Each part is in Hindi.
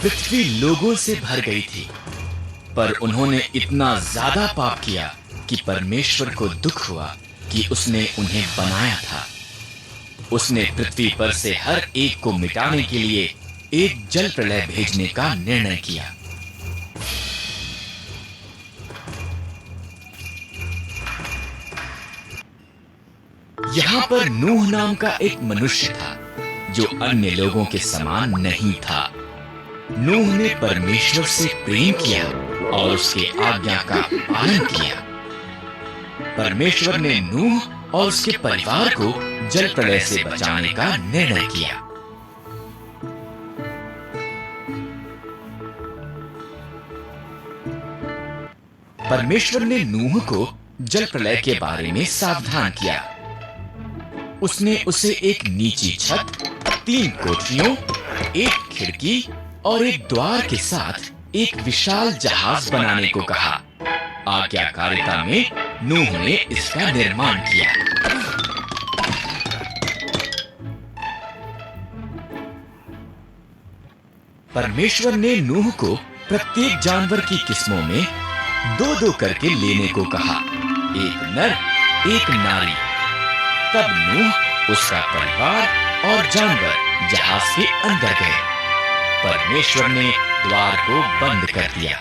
पृथ्वी लोगों से भर गई थी, पर उन्होंने इतना ज्यादा पाप किया कि परमेश्वर को दुख हुआ कि उसने उन्हें बनाया था। उसने पृथ्वी पर से हर एक को मिटाने के लिए एक जल प्रलय भेजने का निर्णय किया। यहां पर नूह नाम का एक मनुष्य था जो अन्य लोगों के समान नहीं था। नूह ने परमेश्वर से प्रेम किया और उसके आज्ञा का पालन किया। परमेश्वर ने नूह और उसके परिवार को जल प्रलय से बचाने का निर्णय किया। परमेश्वर ने नूह को जल प्रलय के बारे में सावधान किया। उसने उसे एक नीची छत, 3 कोठरियों, एक खिड़की और एक द्वार के साथ एक विशाल जहाज बनाने को कहा। आज्ञाकारिता में नूह ने इसका निर्माण किया। परमेश्वर ने नूह को प्रत्येक जानवर की किस्मों में 2-2 करके लेने को कहा, एक नर, एक नारी। तब नूह, उसका परिवार और जानवर जहाज के अंदर गए। परमेश्वर ने द्वार को बंद कर दिया।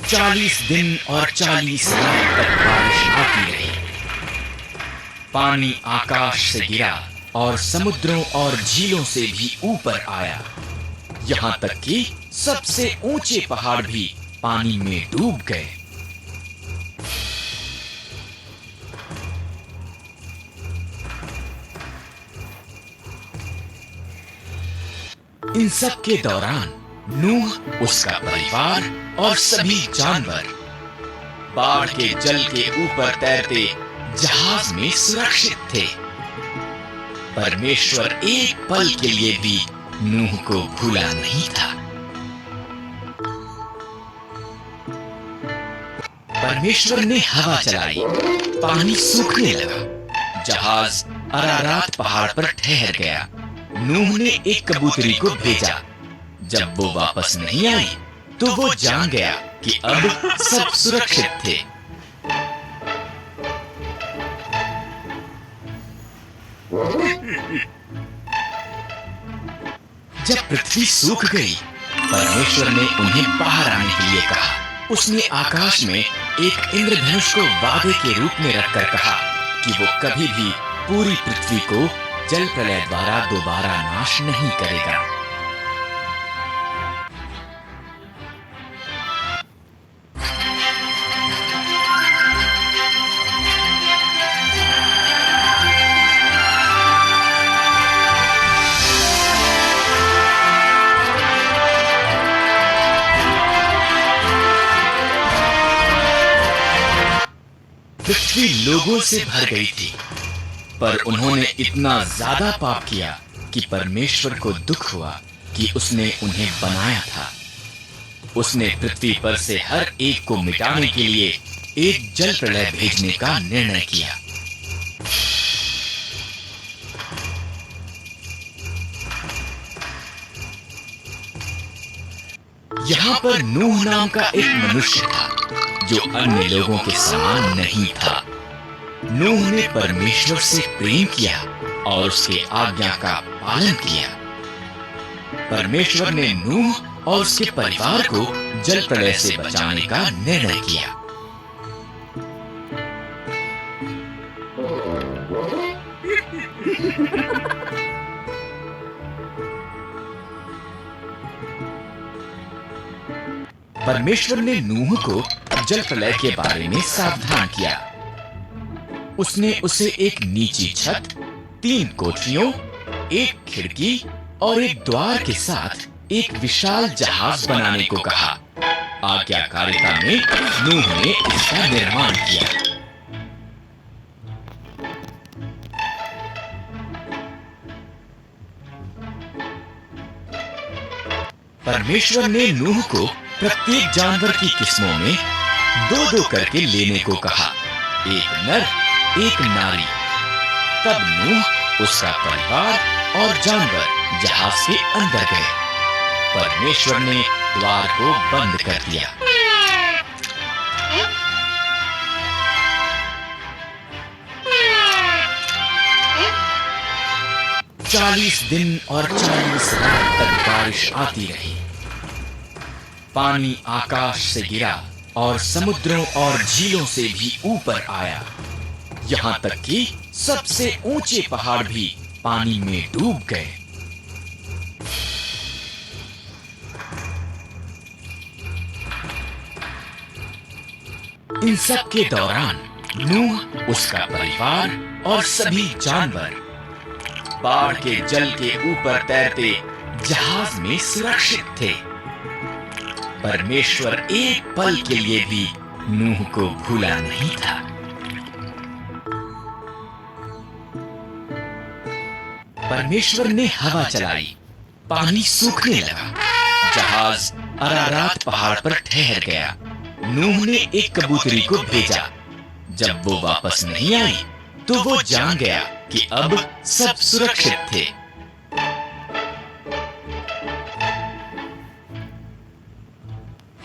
चालीस दिन और 40 रात तक बारिश आती रही। पानी आकाश से गिरा और समुद्रों और झीलों से भी ऊपर आया, यहां तक कि सबसे ऊंचे पहाड़ भी पानी में डूब गए। इन सब के दौरान नूह, उसका परिवार और सभी जानवर बाढ़ के जल के ऊपर तैरते जहाज में सुरक्षित थे। परमेश्वर एक पल के लिए भी नूह को भूला नहीं था। परमेश्वर ने हवा चलाई, पानी सूखने लगा, जहाज अरारात पहाड़ पर ठहर गया। नूह ने एक कबूतरी को भेजा। जब वो वापस नहीं आई तो वो जान गया कि अब सब सुरक्षित थे। जब पृथ्वी सूख गई, परमेश्वर ने उन्हें बाहर आने के लिए कहा। उसने आकाश में एक इंद्रधनुष को वादे के रूप में रखकर कहा कि वो कभी भी पूरी पृथ्वी को जल प्रलय द्वारा दोबारा नाश नहीं करेगा। पृथ्वी लोगों से भर गई थी, पर उन्होंने इतना ज्यादा पाप किया कि परमेश्वर को दुख हुआ कि उसने उन्हें बनाया था। उसने पृथ्वी पर से हर एक को मिटाने के लिए एक जल प्रलय भेजने का निर्णय किया। यहां पर नूह नाम का एक मनुष्य था जो अन्य लोगों के समान नहीं था। नूह ने परमेश्वर से प्रेम किया और उसके आज्ञा का पालन किया। परमेश्वर ने नूह और उसके परिवार को जल प्रलय से बचाने का निर्णय किया। परमेश्वर ने नूह को जल प्रलय के बारे में सावधान किया। उसने उसे एक नीची छत, 3 कोठरियों, एक खिड़की और एक द्वार के साथ एक विशाल जहाज बनाने को कहा। आज्ञाकारिता में नूह ने इसका निर्माण किया। परमेश्वर ने नूह को प्रत्येक जानवर की किस्मों में 2-2 करके लेने को कहा, एक नर, एक नारी। तब नूह, उसका परिवार और जानवर जहाज के अंदर गए। परमेश्वर ने द्वार को बंद कर दिया। 40 दिन और 40 रात तक बारिश आती रही। पानी आकाश से गिरा और समुद्रों और झीलों से भी ऊपर आया, यहाँ तक कि सबसे ऊंचे पहाड़ भी पानी में डूब गए। इन सब के दौरान नूह, उसका परिवार और सभी जानवर बाढ़ के जल के ऊपर तैरते जहाज में सुरक्षित थे। परमेश्वर एक पल के लिए भी नूह को भूला नहीं था। परमेश्वर ने हवा चलाई, पानी सूखने लगा, जहाज अरारात पहाड़ पर ठहर गया। नूह ने एक कबूतरी को भेजा। जब वो वापस नहीं आई तो वो जान गया कि अब सब सुरक्षित थे।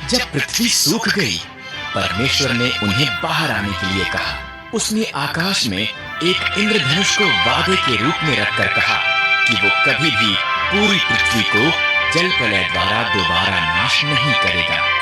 जब पृथ्वी सूख गई, परमेश्वर ने उन्हें बाहर आने के लिए कहा। उसने आकाश में एक इंद्रधनुष को वादे के रूप में रखकर कहा कि वो कभी भी पूरी पृथ्वी को जल प्रलय द्वारा दोबारा नाश नहीं करेगा।